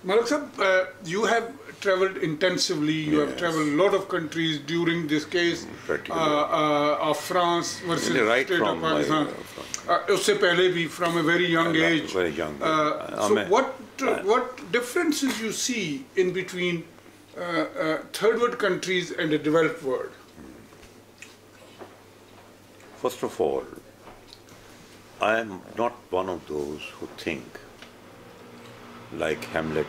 Malik Saab, you have traveled intensively, you have traveled a lot of countries during this case of France versus right State from of Pakistan. Usse pehle bhi, from a very young age. Very young age. So what differences you see in between third world countries and the developed world? First of all, I am not one of those who think like Hamlet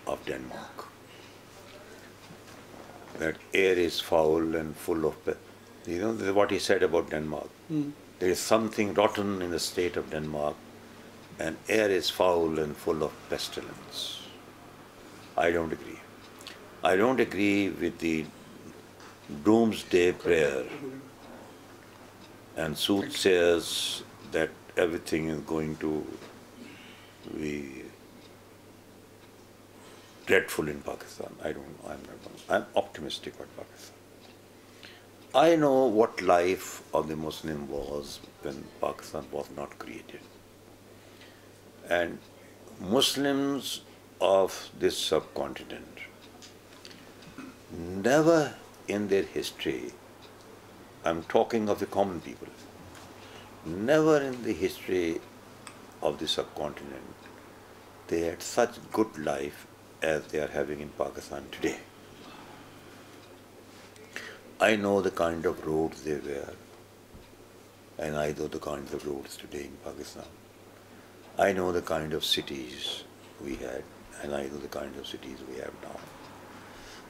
of Denmark, that air is foul and full of, you know, this is what he said about Denmark. There is something rotten in the state of Denmark, and air is foul and full of pestilence. I don't agree. I don't agree with the doomsday prayer and soothsayers that everything is going to be dreadful in Pakistan. I'm not one. I'm optimistic about Pakistan. I know what life of the Muslim was when Pakistan was not created. And Muslims of this subcontinent never in their history, I'm talking of the common people, never in the history of the subcontinent they had such good life as they are having in Pakistan today. I know the kind of roads they were, and I know the kinds of roads today in Pakistan. I know the kind of cities we had, and I know the kind of cities we have now.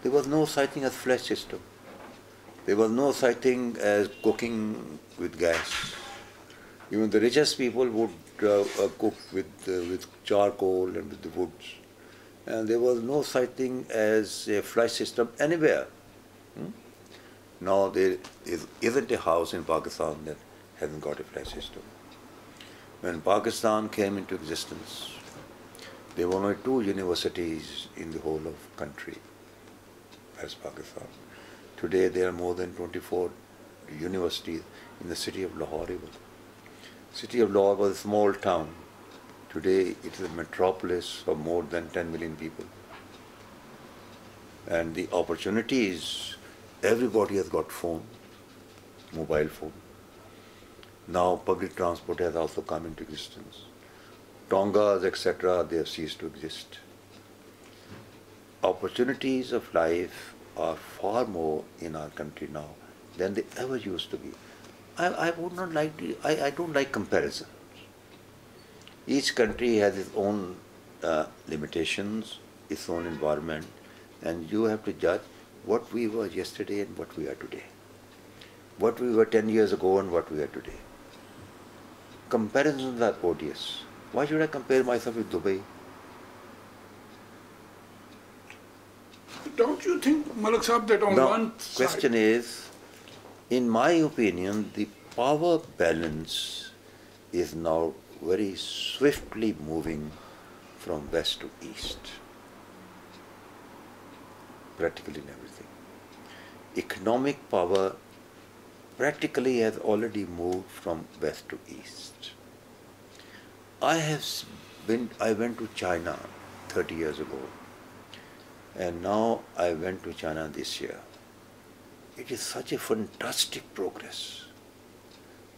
There was no such thing as flash system. There was no such thing as cooking with gas. Even the richest people would cook with charcoal and with the woods. And there was no such thing as a flush system anywhere. Now there isn't a house in Pakistan that hasn't got a flush system. When Pakistan came into existence, there were only 2 universities in the whole of country as Pakistan. Today there are more than 24 universities in the city of Lahore even. City of Lahore was a small town. Today it is a metropolis of more than 10 million people. And the opportunities, everybody has got phone, mobile phone. Now public transport has also come into existence. Tongas, etc., they have ceased to exist. Opportunities of life are far more in our country now than they ever used to be. I would not like to, I don't like comparisons. Each country has its own limitations, its own environment, and you have to judge what we were yesterday and what we are today. What we were 10 years ago and what we are today. Comparisons are odious. Why should I compare myself with Dubai? Don't you think, Malik Saab, that on one side... The question is, in my opinion, the power balance is now very swiftly moving from west to east, practically in everything. Economic power practically has already moved from west to east. I went to China 30 years ago, and now I went to China this year. It is such a fantastic progress.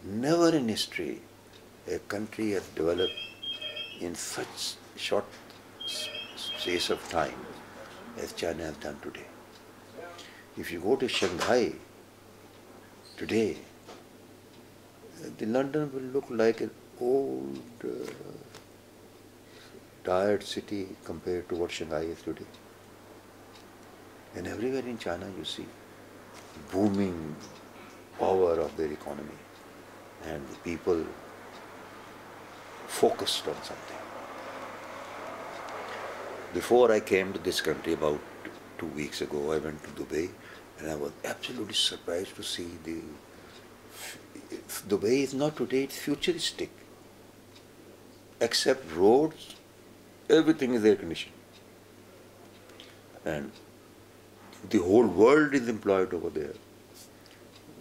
Never in history a country has developed in such short space of time as China has done today. If you go to Shanghai today, the London will look like an old, tired city compared to what Shanghai is today. And everywhere in China you see booming power of their economy and the people focused on something. Before I came to this country about 2 weeks ago, I went to Dubai and I was absolutely surprised to see Dubai is not today, it's futuristic. Except roads, everything is air conditioned. And the whole world is employed over there.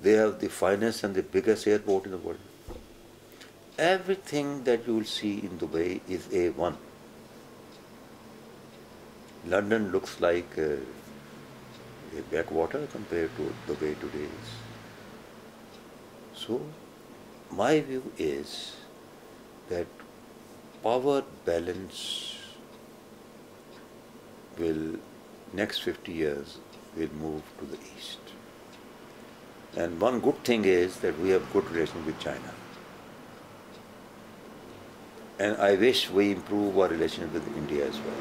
They have the finest and the biggest airport in the world. Everything that you will see in Dubai is A1. London looks like a backwater compared to the way today is. So, my view is that power balance will, next 50 years, will move to the east. And one good thing is that we have good relations with China. And I wish we improve our relations with India as well.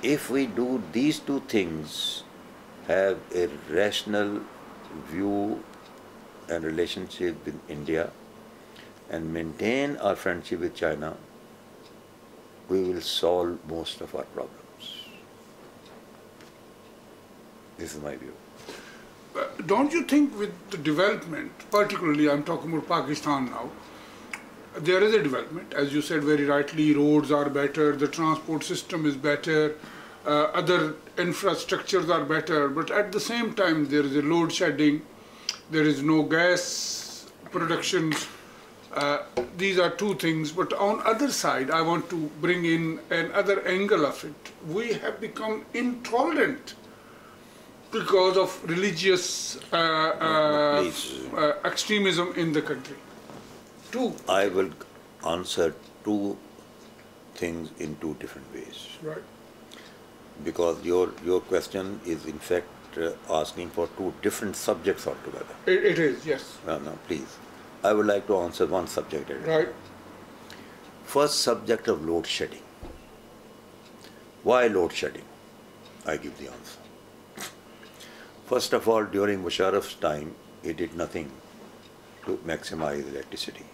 If we do these two things, have a rational view and relationship with India, and maintain our friendship with China, we will solve most of our problems. This is my view. Don't you think with the development, particularly I'm talking about Pakistan now, there is a development, as you said very rightly, roads are better, the transport system is better, other infrastructures are better, but at the same time there is a load shedding, there is no gas production. These are two things, but on other side I want to bring in another angle of it. We have become intolerant because of religious extremism in the country. I will answer two things in two different ways. Right. Because your question is in fact asking for two different subjects altogether. It is, yes. No, please. I would like to answer one subject at a time. Right. First subject of load shedding. Why load shedding? I give the answer. First of all, during Musharraf's time, he did nothing to maximize electricity.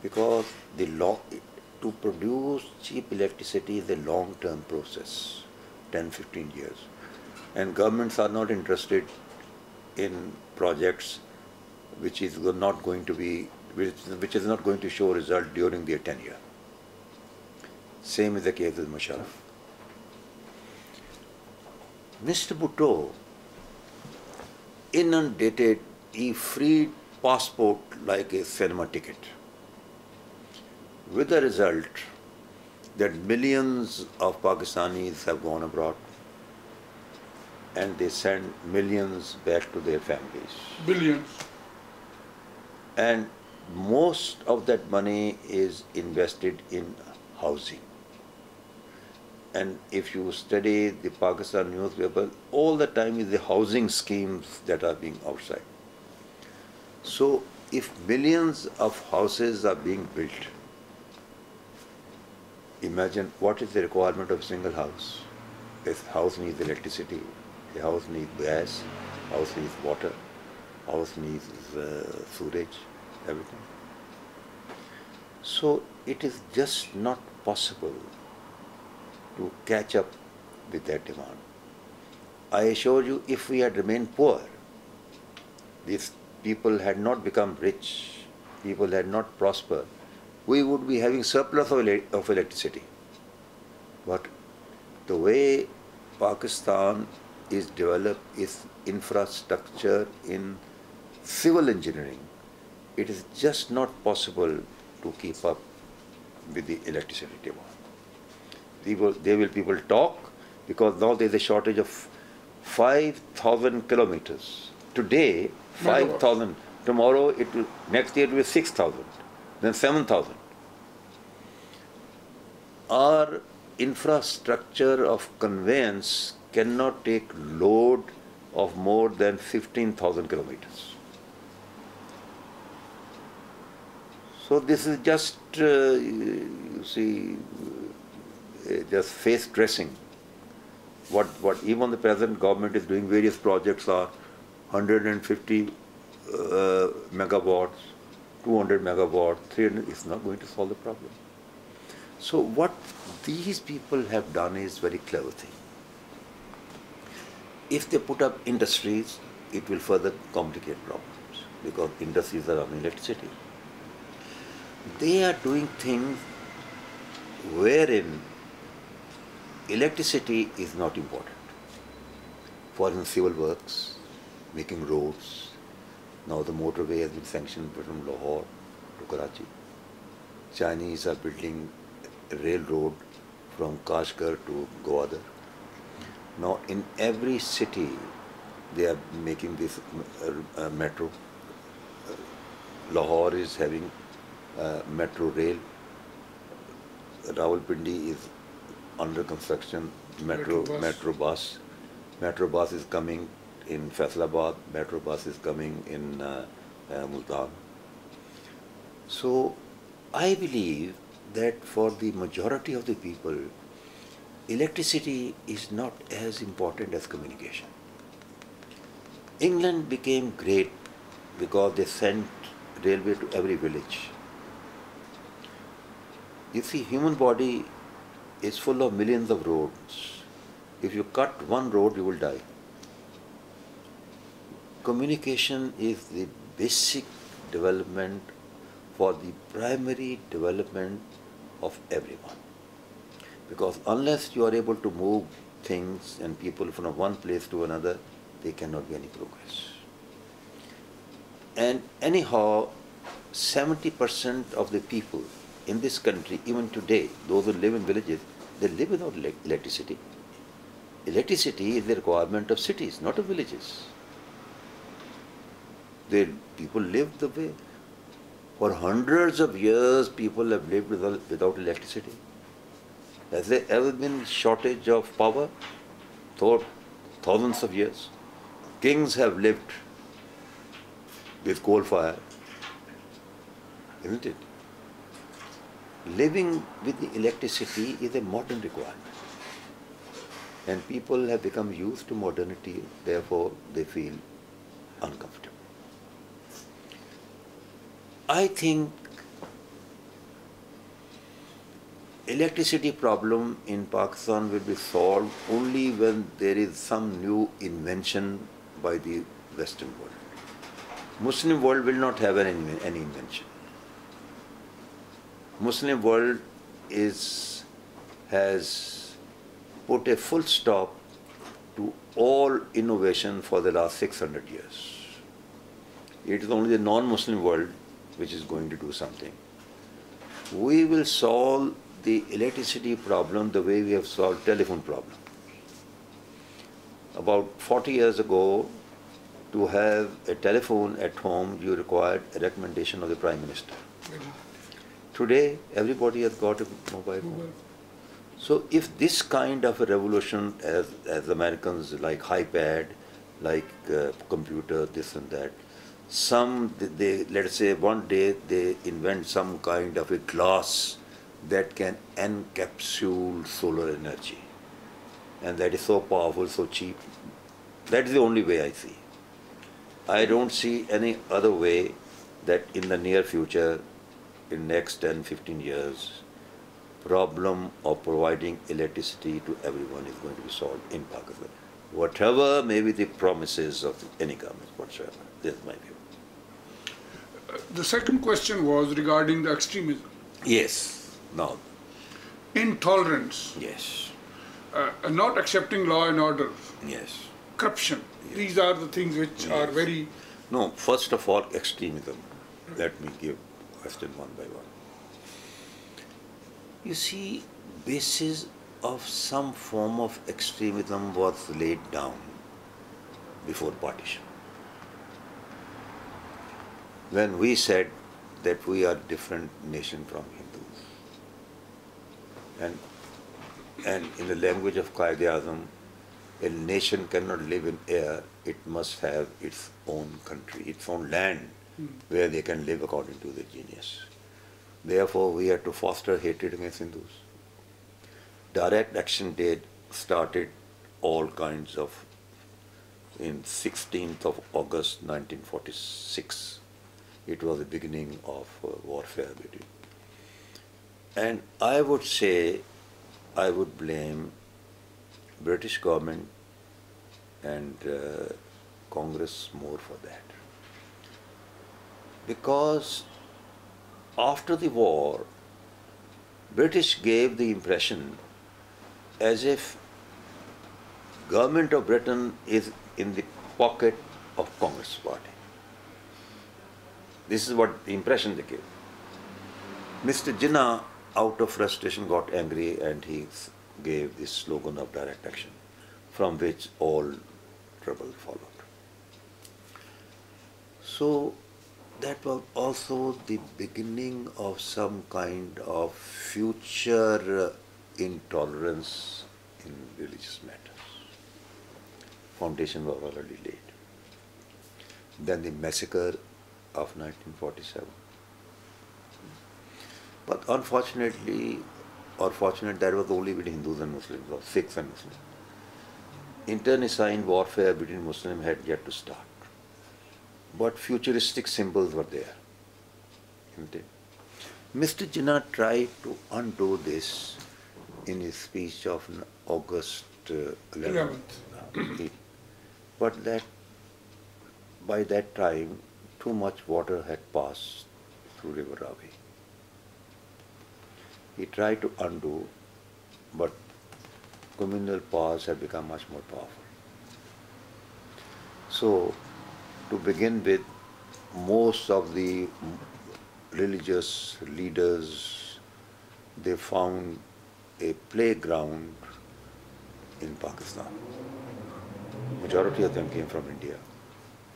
Because to produce cheap electricity is a long-term process, 10-15 years. And governments are not interested in projects which is not going to show result during their tenure. Same is the case with Musharraf. Mr. Bhutto inundated, he freed passport like a cinema ticket, with the result that millions of Pakistanis have gone abroad and they send millions back to their families. Billions. And most of that money is invested in housing. And if you study the Pakistan newspaper, all the time is the housing schemes that are being outside. So if millions of houses are being built, imagine what is the requirement of a single house. A house needs electricity, a house needs gas, a house needs water, a house needs sewage, everything. So it is just not possible to catch up with that demand. I assure you, if we had remained poor, these people had not become rich, people had not prospered, we would be having surplus of electricity. But the way Pakistan is developed, its infrastructure in civil engineering, it is just not possible to keep up with the electricity demand. People talk because now there is a shortage of 5,000 kilometers. Today, 5,000. Tomorrow, next year it will be 6,000. Then 7,000. Our infrastructure of conveyance cannot take load of more than 15,000 kilometers. So this is just, you see, just face dressing. What even the present government is doing, various projects are 150 megawatts, 200 megawatts, 300, it's not going to solve the problem. So what these people have done is very clever thing. If they put up industries, it will further complicate problems because industries are on electricity. They are doing things wherein electricity is not important. For instance, civil works, making roads. Now the motorway has been sanctioned from Lahore to Karachi. Chinese are building a railroad from Kashgar to Gwadar. Now in every city they are making this metro. Lahore is having metro rail. Rawalpindi is under construction, metro bus. Metro bus is coming in Faisalabad, metro bus is coming in Multan. So I believe that for the majority of the people, electricity is not as important as communication. England became great because they sent railway to every village. You see, human body is full of millions of roads. If you cut one road, you will die. Communication is the basic development for the primary development of everyone. Because unless you are able to move things and people from one place to another, there cannot be any progress. And anyhow, 70% of the people in this country, even today, those who live in villages, they live without electricity. Electricity is the requirement of cities, not of villages. People live the way. For hundreds of years, people have lived without electricity. Has there ever been shortage of power? For thousands of years. Kings have lived with coal fire, isn't it? Living with the electricity is a modern requirement. And people have become used to modernity, therefore they feel uncomfortable. I think electricity problem in Pakistan will be solved only when there is some new invention by the Western world. Muslim world will not have any invention. Muslim world has put a full stop to all innovation for the last 600 years. It is only the non-Muslim world which is going to do something. We will solve the electricity problem the way we have solved telephone problem. About 40 years ago, to have a telephone at home, you required a recommendation of the Prime Minister. Today, everybody has got a mobile phone. So if this kind of a revolution, as Americans like iPad, like computer, this and that, let's say one day they invent some kind of a glass that can encapsule solar energy. And that is so powerful, so cheap. That is the only way I see. I don't see any other way that in the near future, in next 10, 15 years, problem of providing electricity to everyone is going to be solved in Pakistan. Whatever may be the promises of any government whatsoever. This is my view. The second question was regarding the extremism. Yes. Now. Intolerance. Yes. Not accepting law and order. Yes. Corruption. Yes. These are the things which are very... No, first of all, extremism. Let me give question one by one. You see, basis of some form of extremism was laid down before partition. When we said that we are different nation from Hindus. And in the language of Qaid-e-Azam, a nation cannot live in air, it must have its own country, its own land, where they can live according to their genius. Therefore, we had to foster hatred against Hindus. Direct Action Day started all kinds of, in 16th of August 1946. It was the beginning of warfare between. And I would say, I would blame British government and Congress more for that. Because after the war, British gave the impression as if government of Britain is in the pocket of Congress party. This is what the impression they gave. Mr. Jinnah out of frustration got angry and he gave this slogan of direct action, from which all trouble followed. So that was also the beginning of some kind of future intolerance in religious matters. Foundation was already laid. Then the massacre of 1947. But unfortunately, or fortunate, that was only between Hindus and Muslims, or Sikhs and Muslims. Internecine warfare between Muslims had yet to start. But futuristic symbols were there. Isn't it? Mr. Jinnah tried to undo this in his speech of August 11th. But that by that time, too much water had passed through River Ravi. He tried to undo, but communal powers had become much more powerful. So, to begin with, most of the religious leaders, they found a playground in Pakistan. Majority of them came from India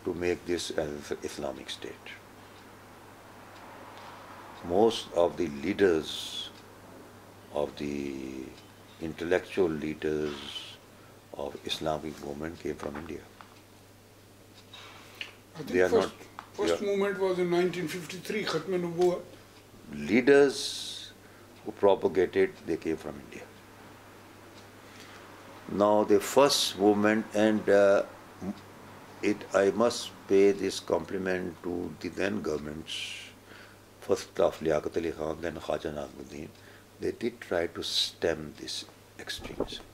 to make this as an Islamic state. Most of the leaders, of the intellectual leaders of Islamic movement came from India. I think first movement was in 1953, Khatm-e-Nubuwwat. Leaders who propagated, they came from India. Now the first movement, and I must pay this compliment to the then governments, first of Liaquat Ali Khan, then Khaja Nazimuddin. They did try to stem this extremism.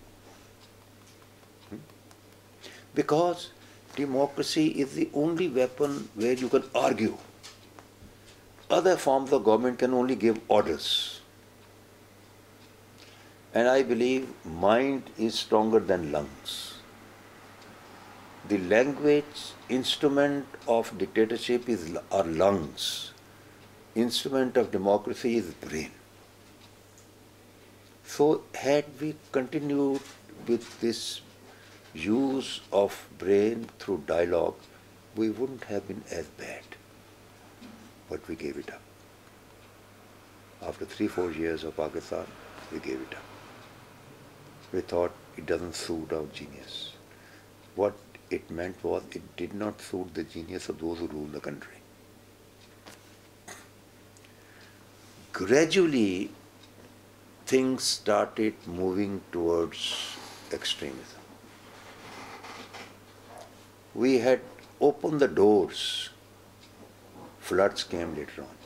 Because democracy is the only weapon where you can argue. Other forms of government can only give orders. And I believe mind is stronger than lungs. The language instrument of dictatorship are lungs. Instrument of democracy is brain. So had we continued with this use of brain through dialogue, we wouldn't have been as bad. But we gave it up. After 3-4 years of Pakistan, we gave it up. We thought it doesn't suit our genius. What it meant was it did not suit the genius of those who rule the country. Gradually, things started moving towards extremism. We had opened the doors. Floods came later on.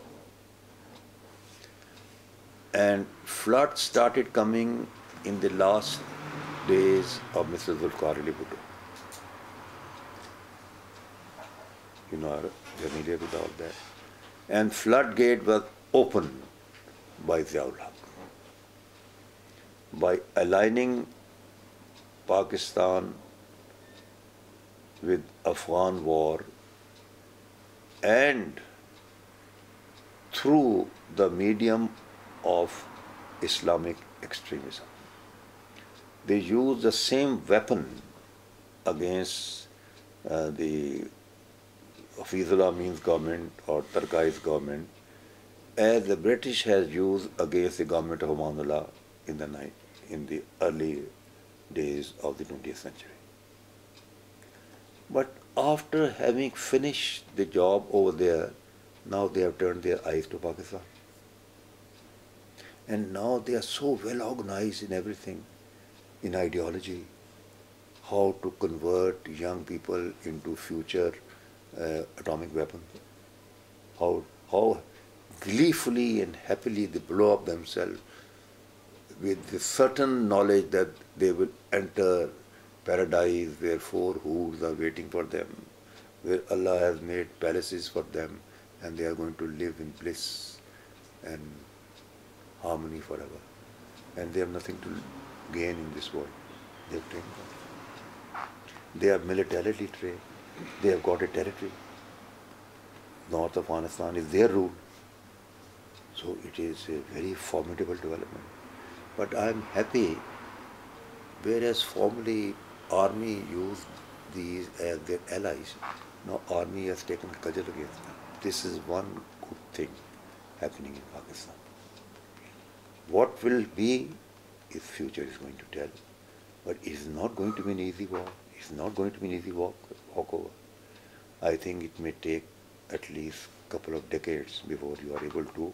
And floods started coming in the last days of Mr. Zulfikar Ali Bhutto. You know, are familiar with all that. And floodgate was opened by Ziaul Haq. By aligning Pakistan with Afghan war and through the medium of Islamic extremism. They use the same weapon against the Hafizullah Amin's government or Tarkai's government as the British has used against the government of Amanullah in the early days of the 20th century. But after having finished the job over there, now they have turned their eyes to Pakistan. And now they are so well organized in everything, in ideology, how to convert young people into future atomic weapons, how gleefully and happily they blow up themselves with the certain knowledge that they will enter paradise where 4 hoods are waiting for them, where Allah has made palaces for them, and they are going to live in bliss and harmony forever. And they have nothing to gain in this world. They have trained them. They are militarily trained. They have got a territory. North of Afghanistan is their rule. So it is a very formidable development. But I am happy, whereas formerly army used these as their allies, now army has taken cudgel against them. This is one good thing happening in Pakistan. What will be, is future is going to tell. But it is not going to be an easy war. It's not going to be an easy walkover. I think it may take at least a couple of decades before you are able to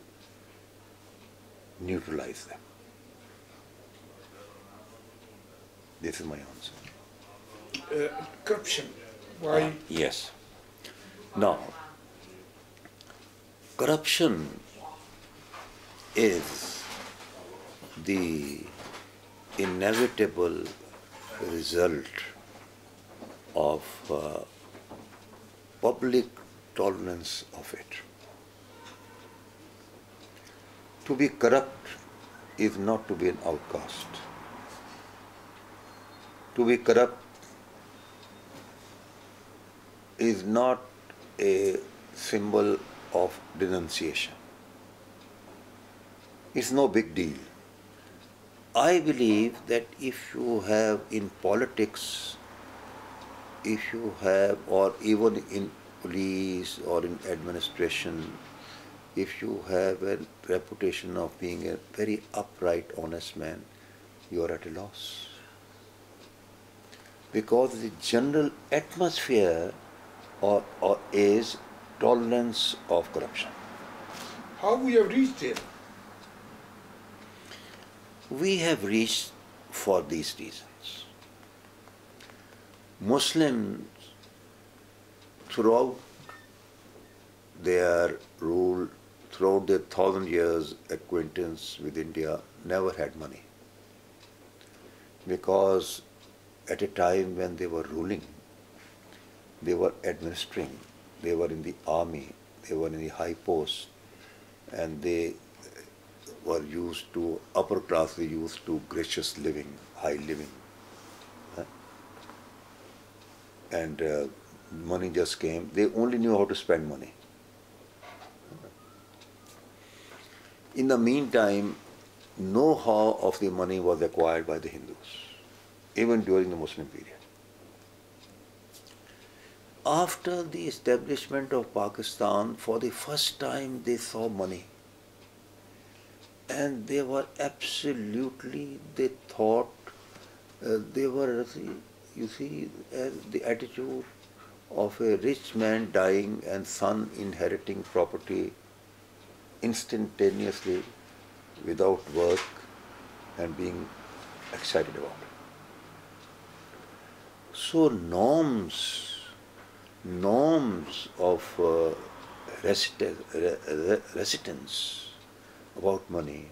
neutralize them. This is my answer. Corruption. Why? Yes. Now, corruption is the inevitable result of public tolerance of it. To be corrupt is not to be an outcast. To be corrupt is not a symbol of denunciation. It's no big deal. I believe that if you have in politics, if you have, or even in police or in administration, if you have a reputation of being a very upright, honest man, you are at a loss. Because the general atmosphere is tolerance of corruption. How we have reached there? We have reached for these reasons. Muslims, throughout their rule, throughout their 1,000 years acquaintance with India, never had money. Because at a time when they were ruling, they were administering, they were in the army, they were in the high post, and they were used to, upper class, they used to gracious living, high living. And money just came. They only knew how to spend money. In the meantime, know-how of the money was acquired by the Hindus, even during the Muslim period. After the establishment of Pakistan, for the first time they saw money. And they were absolutely, they thought, they were, you see, the attitude of a rich man dying and son inheriting property instantaneously without work and being excited about it. So norms of residence about money,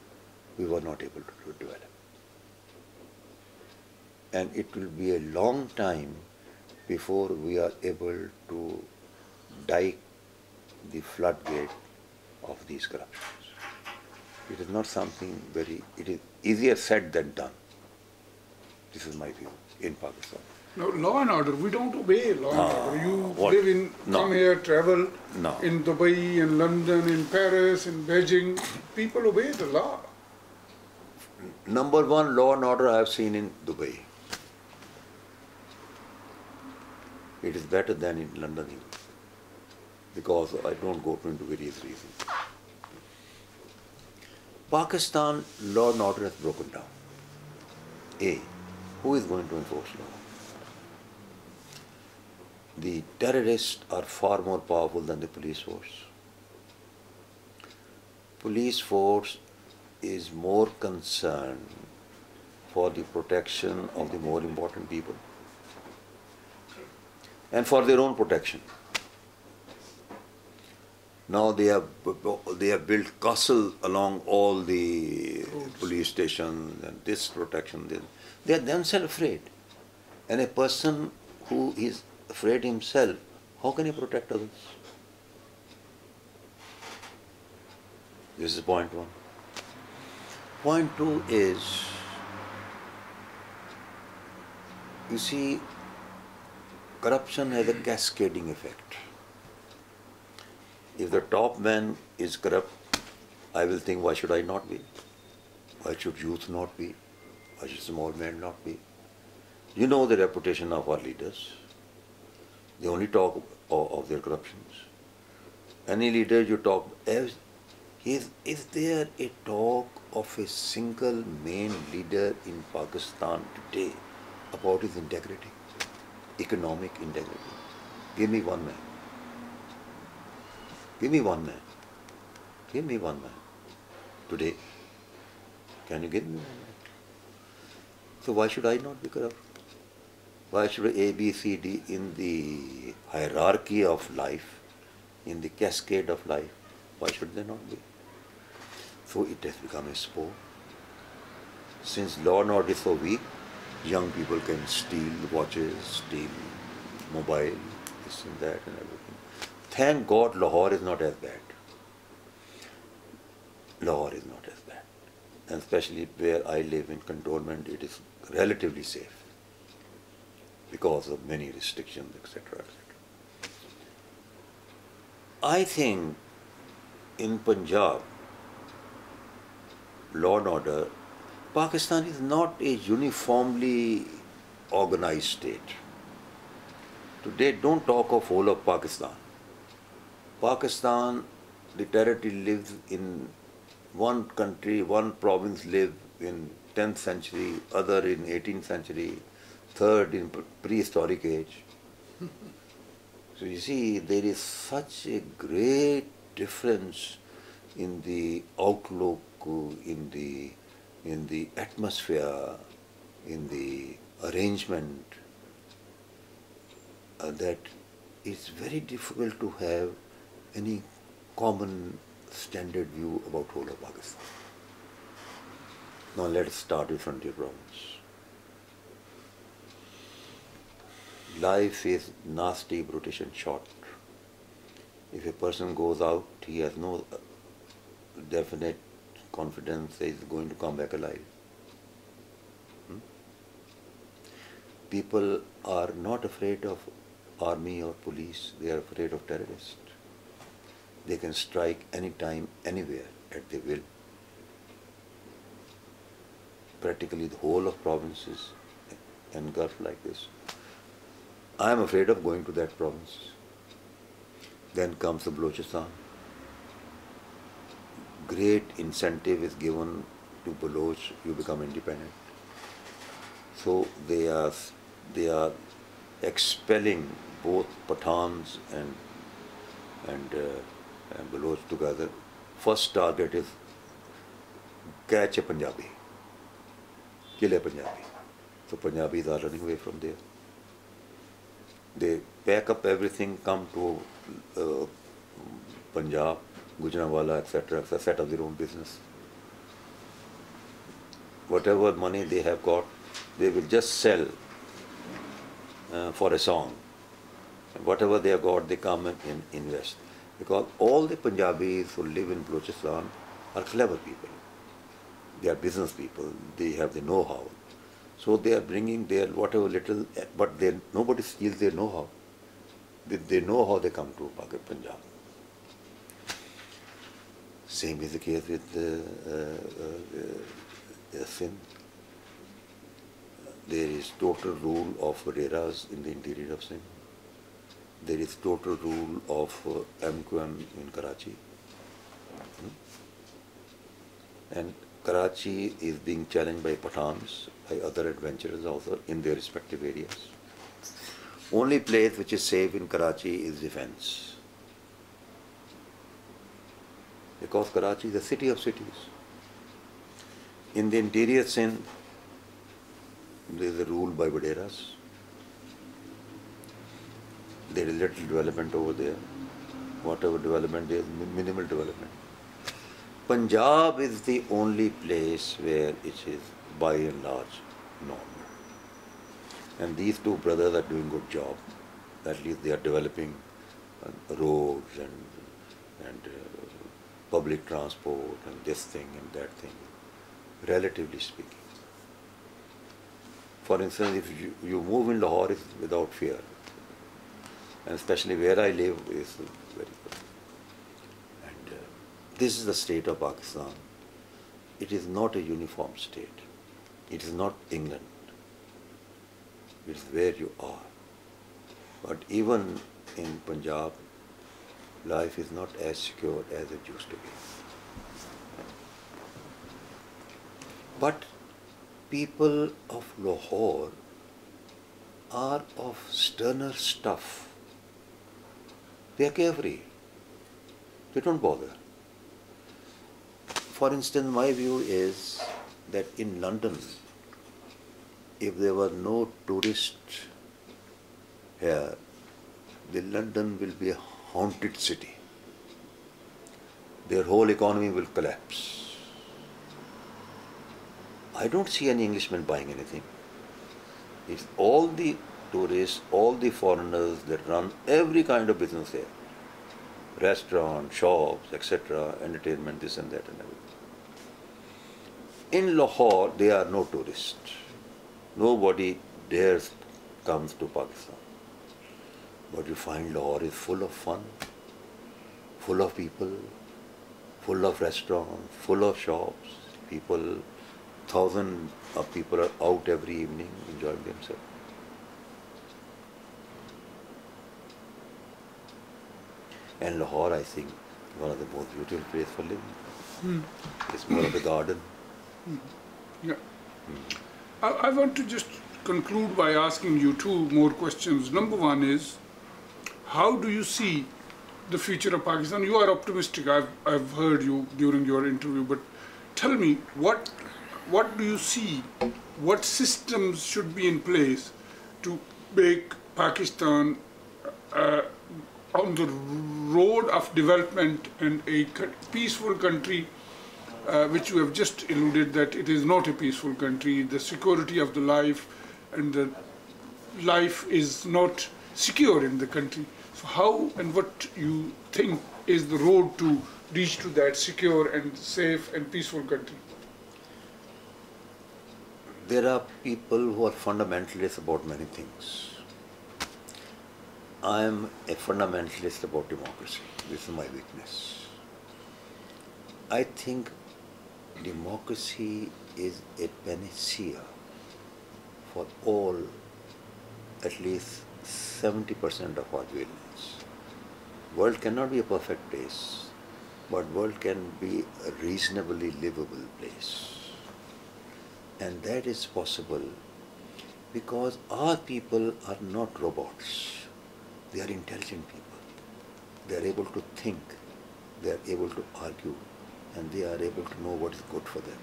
we were not able to develop. And it will be a long time before we are able to dike the floodgate of these corruptions. It is not something it is easier said than done. This is my view in Pakistan. No, law and order, we don't obey law and order. You what? live in, come here, travel No. in Dubai, in London, in Paris, in Beijing. People obey the law. Number one law and order I have seen in Dubai. It is better than in London even, because I don't go into various reasons. Pakistan law and order has broken down. A, who is going to enforce law? The terrorists are far more powerful than the police force. Police force is more concerned for the protection of the more important people and for their own protection. Now they have built castle along all the police stations and this protection. They are themselves afraid. And a person who is afraid himself, how can he protect others? This is point one. Point two is, you see, corruption has a cascading effect. If the top man is corrupt, I will think, why should I not be? Why should youth not be? Why should small men not be? You know the reputation of our leaders. They only talk of their corruptions. Any leader you talk, is there a talk of a single main leader in Pakistan today about his integrity, economic integrity? Give me one man. Give me one man. Give me one man. Today. Can you give me one man? So why should I not be corrupt? Why should A, B, C, D in the hierarchy of life, in the cascade of life, why should they not be? So it has become a sport. Since law and order is so weak, young people can steal watches, steal mobile, this and that and everything. Thank God Lahore is not as bad. Lahore is not as bad. And especially where I live in cantonment, it is relatively safe because of many restrictions, etc., etc. I think in Punjab, law and order, Pakistan is not a uniformly organized state. Today, don't talk of whole of Pakistan. Pakistan, the territory lives in one country, one province lived in 10th century, other in 18th century, third in prehistoric age. So you see, there is such a great difference in the outlook, in the atmosphere, in the arrangement, that it's very difficult to have any common standard view about whole of Pakistan. Now let's start with frontier province. Life is nasty, brutish and short. If a person goes out, he has no definite confidence that he's going to come back alive. People are not afraid of army or police, they are afraid of terrorists. They can strike anytime, anywhere, at their will. Practically the whole of provinces engulfed like this. I am afraid of going to that province. Then comes the Balochistan. Great incentive is given to Baloch, you become independent. So they are expelling both Pathans and Baloch together. First target is catch a Punjabi, kill a Punjabi. So Punjabis are running away from there. They pack up everything, come to Punjab, Gujranwala, etc., set up their own business. Whatever money they have got, they will just sell for a song. Whatever they have got, they come and invest. Because all the Punjabis who live in Balochistan are clever people. They are business people. They have the know-how. So they are bringing their whatever little, but nobody steals their know-how. They know how they come to Punjab. Same is the case with Sindh. There is total rule of Vaderas in the interior of Sindh. There is total rule of MQM in Karachi. And Karachi is being challenged by Pathans, by other adventurers also in their respective areas. Only place which is safe in Karachi is defense. Because Karachi is a city of cities. In the interior Sindh, there is a rule by Vaderas. There is little development over there. Whatever development there is, minimal development. Punjab is the only place where it is by and large normal. And these two brothers are doing a good job. At least they are developing roads and public transport and this thing and that thing, relatively speaking. For instance, if you move in Lahore, it's without fear. And especially where I live is very good. And This is the state of Pakistan. It is not a uniform state. It is not England. It is where you are. But even in Punjab, life is not as secure as it used to be. But people of Lahore are of sterner stuff. They are carefree. They don't bother. For instance, my view is that in London, if there were no tourists here, the London will be a haunted city. Their whole economy will collapse. I don't see any Englishmen buying anything. It's all the tourists, all the foreigners that run every kind of business here. Restaurants, shops, etc., entertainment, this and that and everything. In Lahore, there are no tourists. Nobody dares comes to Pakistan. But you find Lahore is full of fun, full of people, full of restaurants, full of shops. People, thousands of people are out every evening enjoying themselves. And Lahore, I think, one of the most beautiful places for living. It's more of a garden. Yeah. I want to just conclude by asking you two more questions. Number one is, how do you see the future of Pakistan? You are optimistic. I've heard you during your interview, but tell me, what do you see? What systems should be in place to make Pakistan on the road of development and a peaceful country, which you have just alluded that it is not a peaceful country. The security of the life and the life is not secure in the country. So how and what you think is the road to reach to that secure and safe and peaceful country? There are people who are fundamentalists about many things. I am a fundamentalist about democracy. This is my weakness. I think democracy is a panacea for all, at least 70% of our violence. World cannot be a perfect place, but world can be a reasonably livable place. And that is possible because our people are not robots. They are intelligent people. They are able to think, they are able to argue, and they are able to know what is good for them.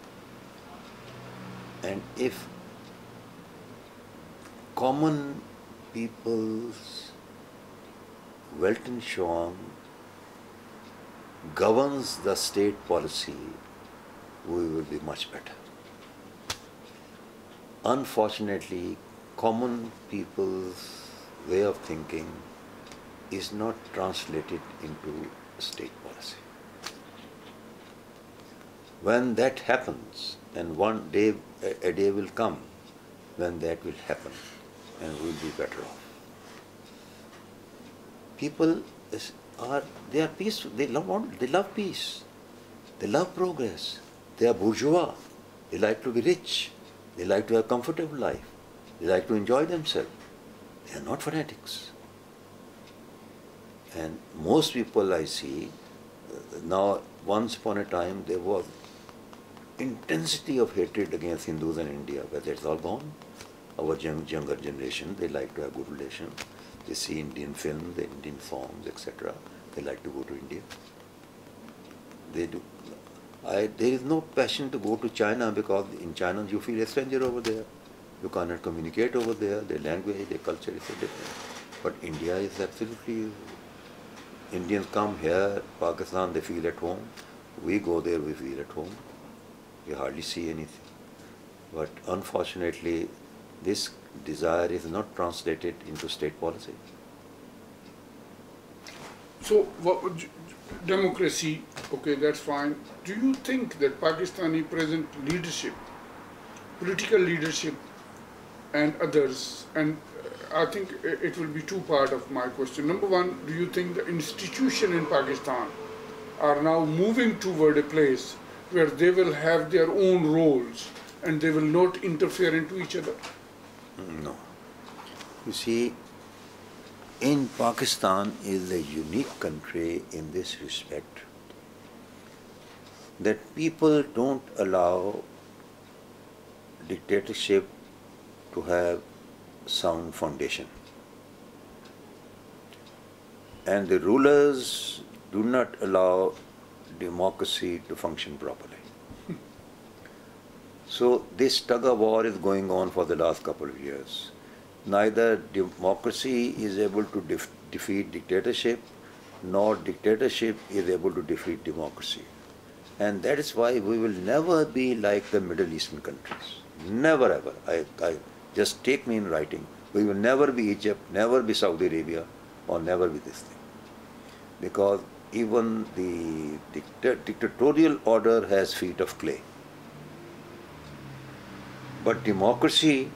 And if common people's wealth and sham governs the state policy, we will be much better. Unfortunately, common people's way of thinking is not translated into state policy. When that happens, and one day, a day will come when that will happen, and we will be better off. People they are peaceful. They love peace. They love progress. They are bourgeois. They like to be rich. They like to have a comfortable life. They like to enjoy themselves. They are not fanatics. And most people I see, now once upon a time there was intensity of hatred against Hindus in India, but that's all gone. Our younger generation, they like to have good relations. They see Indian films, the Indian songs, etc. They like to go to India. They do. There is no passion to go to China because in China you feel a stranger over there. You cannot communicate over there. Their language, their culture is so different. But India is absolutely. Indians come here, Pakistan, they feel at home. We go there, we feel at home. We hardly see anything. But unfortunately, this desire is not translated into state policy. So, democracy, okay, that's fine. Do you think that Pakistani present leadership, political leadership, and others, and I think it will be two parts of my question. Number one, do you think the institution in Pakistan are now moving toward a place where they will have their own roles and they will not interfere into each other? No. You see, in Pakistan is a unique country in this respect that people don't allow dictatorship to have sound foundation. And the rulers do not allow democracy to function properly. So this tug of war is going on for the last couple of years. Neither democracy is able to defeat dictatorship, nor dictatorship is able to defeat democracy. And that is why we will never be like the Middle Eastern countries. Never ever. I just take me in writing. We will never be Egypt, never be Saudi Arabia, or never be this thing. Because even the dictatorial order has feet of clay. But democracy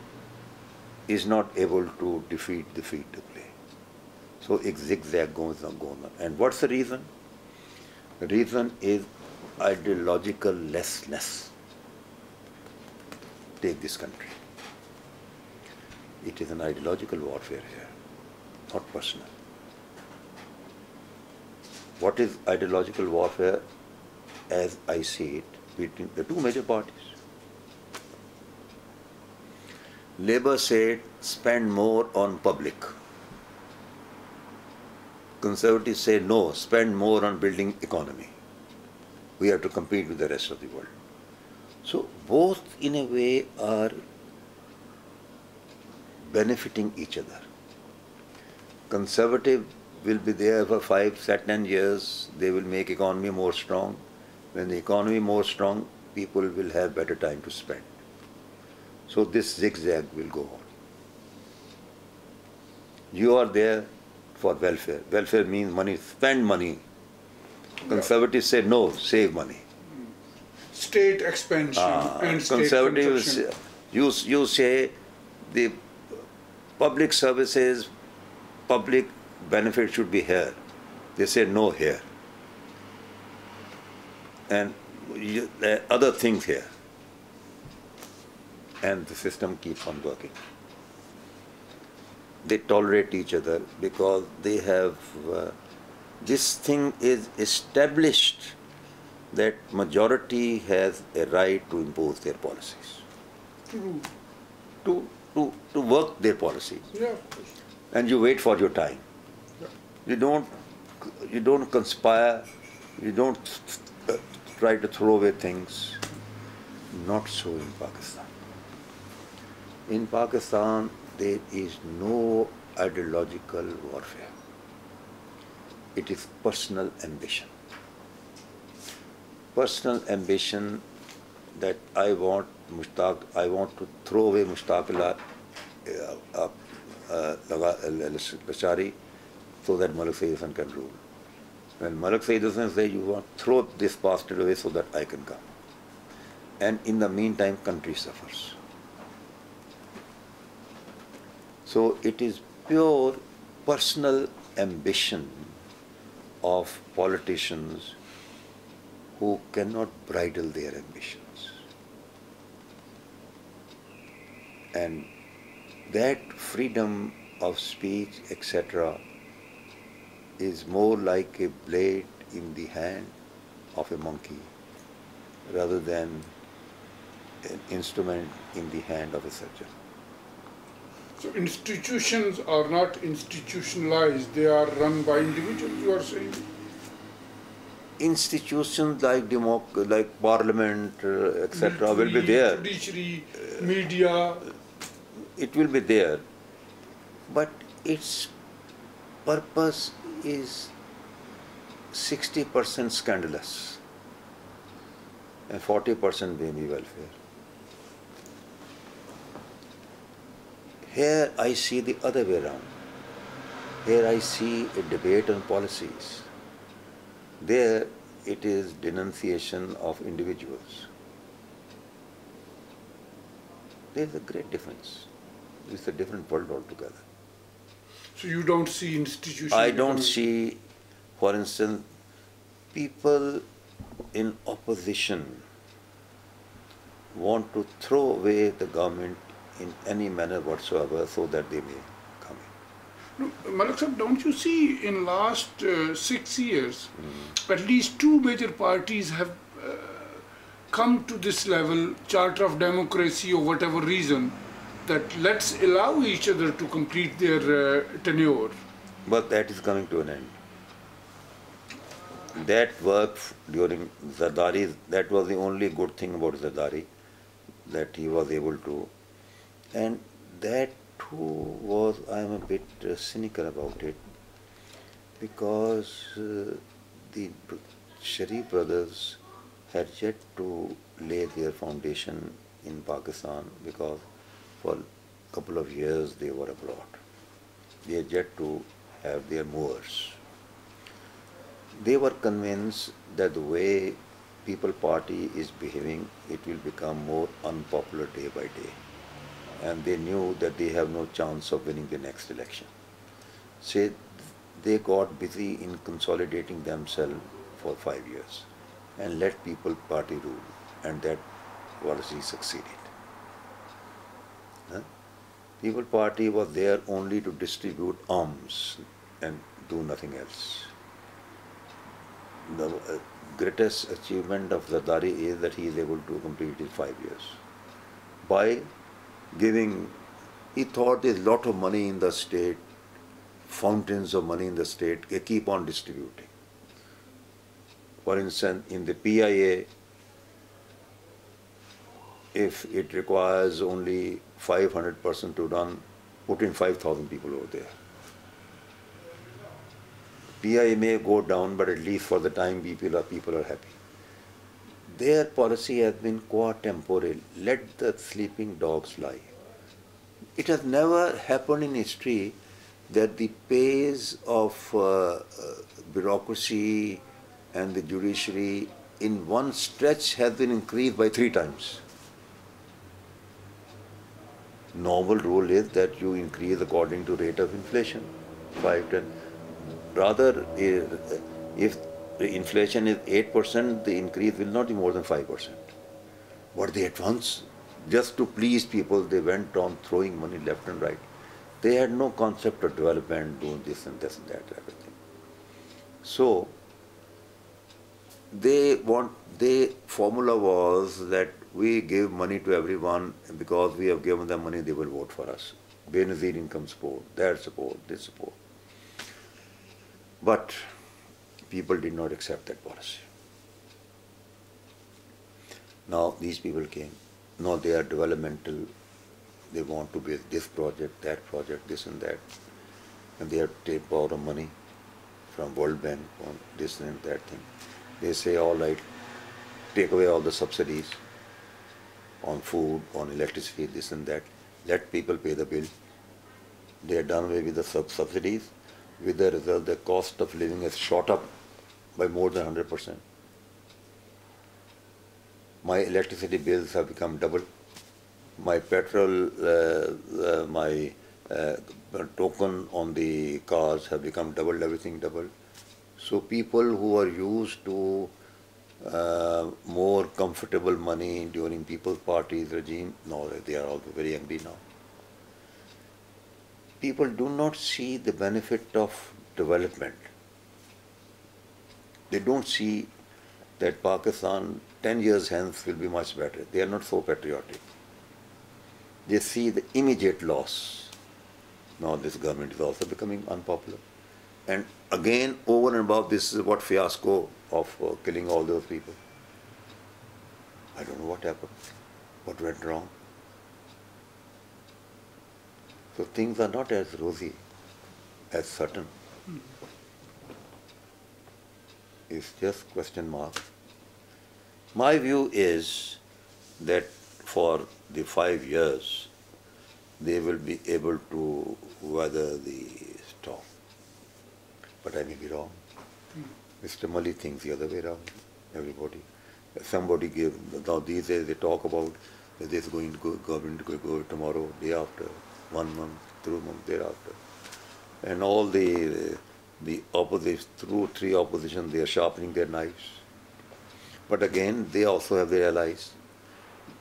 is not able to defeat the feet of clay. So it zigzag goes on. And what's the reason? The reason is ideological lessness. Take this country. It is an ideological warfare here, not personal. What is ideological warfare as I see it between the two major parties? Labour said spend more on public. Conservatives say no, spend more on building economy. We have to compete with the rest of the world. So both in a way are benefiting each other. Conservative will be there for 5, 10 years. They will make economy more strong. When the economy more strong, people will have better time to spend. So this zigzag will go on. You are there for welfare. Welfare means money, spend money. Conservatives say no, save money. State expansion and state conservatives, consumption. you say the public services, public benefit should be here. They say no here. And other things here. And the system keeps on working. They tolerate each other because they have, this thing is established that majority has a right to impose their policies. To work their policies. Yeah. And you wait for your time. Yeah. You don't conspire, you don't try to throw away things. Not so in Pakistan. In Pakistan, there is no ideological warfare. It is personal ambition. Personal ambition that I want to throw away Mushtaq Lasharie so that Malik Saeed Hassan can rule. When Malik Saeed Hassan says, you want to throw this bastard away so that I can come. And in the meantime, country suffers. So it is pure personal ambition of politicians who cannot bridle their ambitions. And that freedom of speech, etc., is more like a blade in the hand of a monkey rather than an instrument in the hand of a surgeon. So institutions are not institutionalized, they are run by individuals, you are saying? Institutions like parliament, etc., will be there. Judiciary, media. It will be there. But its purpose is 60% scandalous and 40% baby welfare. Here I see the other way around. Here I see a debate on policies. There it is denunciation of individuals. There is a great difference. It's a different world altogether. So you don't see institutions? I don't see, for instance, people in opposition want to throw away the government in any manner whatsoever so that they may come in. No, Malik Sahib, don't you see in last 6 years, at least two major parties have come to this level, charter of democracy or whatever reason, that let's allow each other to complete their tenure. But that is coming to an end. That worked during Zardari, that was the only good thing about Zardari, that he was able to. And that too was, I am a bit cynical about it, because the Sharif brothers had yet to lay their foundation in Pakistan, because for a couple of years they were abroad. They had yet to have their moors. They were convinced that the way People Party is behaving, it will become more unpopular day by day. And they knew that they have no chance of winning the next election. So they got busy in consolidating themselves for 5 years and let People Party rule, and that policy succeeded. People Party was there only to distribute arms and do nothing else. The greatest achievement of Zardari is that he is able to complete his 5 years by giving. He thought there's a lot of money in the state, fountains of money in the state, they keep on distributing. For instance, in the PIA, if it requires only 500% to run, put in 5,000 people over there. PIA may go down, but at least for the time people are happy. Their policy has been qua tempore, let the sleeping dogs lie. It has never happened in history that the pace of bureaucracy and the judiciary in one stretch has been increased by 3 times. Normal rule is that you increase according to rate of inflation, 5, 10. Rather, if the inflation is 8%, the increase will not be more than 5%. But they at once, just to please people, they went on throwing money left and right. They had no concept of development, doing this and that, everything. So, their formula was that we give money to everyone, and because we have given them money, they will vote for us. Benazir income support, that support, this support. But people did not accept that policy. Now these people came. Now they are developmental. They want to build this project, this and that. And they have to borrow money from World Bank on this and that thing. They say, all right, take away all the subsidies on food, on electricity, this and that. Let people pay the bill. They are done away with the subsidies. With the result, the cost of living has shot up by more than 100%. My electricity bills have become double. My petrol, my token on the cars have become double, everything double. So people who are used to more comfortable money during People's Party's regime, now they are also very angry now. People do not see the benefit of development. They don't see that Pakistan 10 years hence will be much better. They are not so patriotic. They see the immediate loss. Now this government is also becoming unpopular. And again, over and above, this is what fiasco of killing all those people. I don't know what happened, what went wrong. So things are not as rosy, as certain. It's just question mark. My view is that for the 5 years, they will be able to weather the storm. But I may be wrong. Mr. Malik thinks the other way around. Everybody. Somebody gave, now these days they talk about this going to go, government will go tomorrow, day after, 1 month, 2 months thereafter. And all the The opposition, through three opposition, they are sharpening their knives. But again, they also have their allies.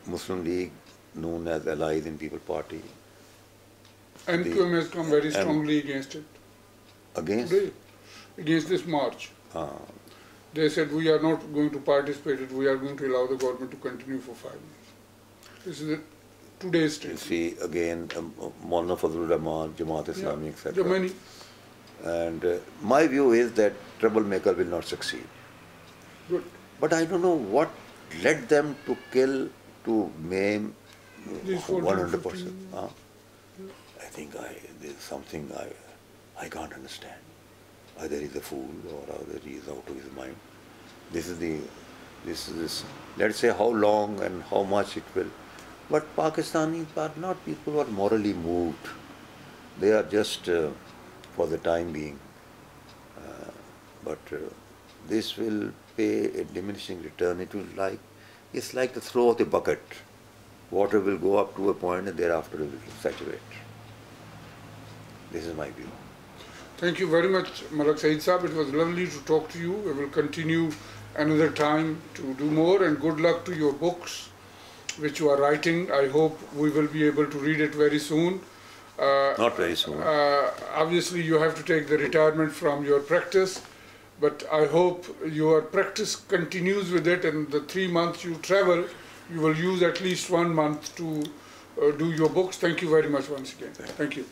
Muslim League, known as allies in People Party. NQM has come very strongly against it. Against? Today, against this march. They said we are not going to participate in it, we are going to allow the government to continue for 5 years. This is today's statement. You see, again, Maulana Fazlur Rahman, Jamaat Islami, etc. There are many. And my view is that troublemaker will not succeed. Good. But I don't know what led them to kill, to maim 100%. I think there's something I can't understand. Either he's a fool or either he's out of his mind. This is let's say how long and how much it will. But Pakistanis are not people who are morally moved. They are just for the time being. But this will pay a diminishing return. It's like the throw of the bucket. Water will go up to a point and thereafter it will saturate. This is my view. Thank you very much, Malik Saeed Saab. It was lovely to talk to you. We will continue another time to do more, and good luck to your books which you are writing. I hope we will be able to read it very soon. Not very soon. Obviously, you have to take the retirement from your practice, but I hope your practice continues with it, and the 3 months you travel, you will use at least 1 month to do your books. Thank you very much once again. Thank you.